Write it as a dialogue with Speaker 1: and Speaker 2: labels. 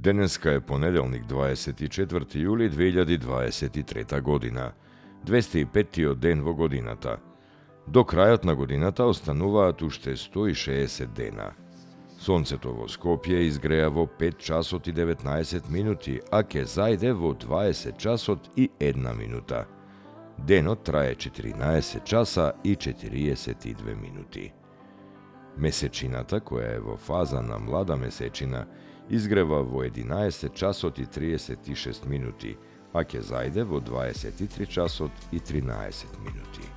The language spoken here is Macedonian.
Speaker 1: Денеска е понеделник 24. јули 2023 година, 205-тиот ден во годината. До крајот на годината остануваат уште 160 дена. Сонцето во Скопје изгреа во 5 часот и 19 минути, а ќе зајде во 20 часот и 1 минута. Денот трае 14 часа и 42 минути. Месечината, која е во фаза на млада месечина, изгрева во 11 часот и 36 минути, а ќе зајде во 23 часот и 13 минути.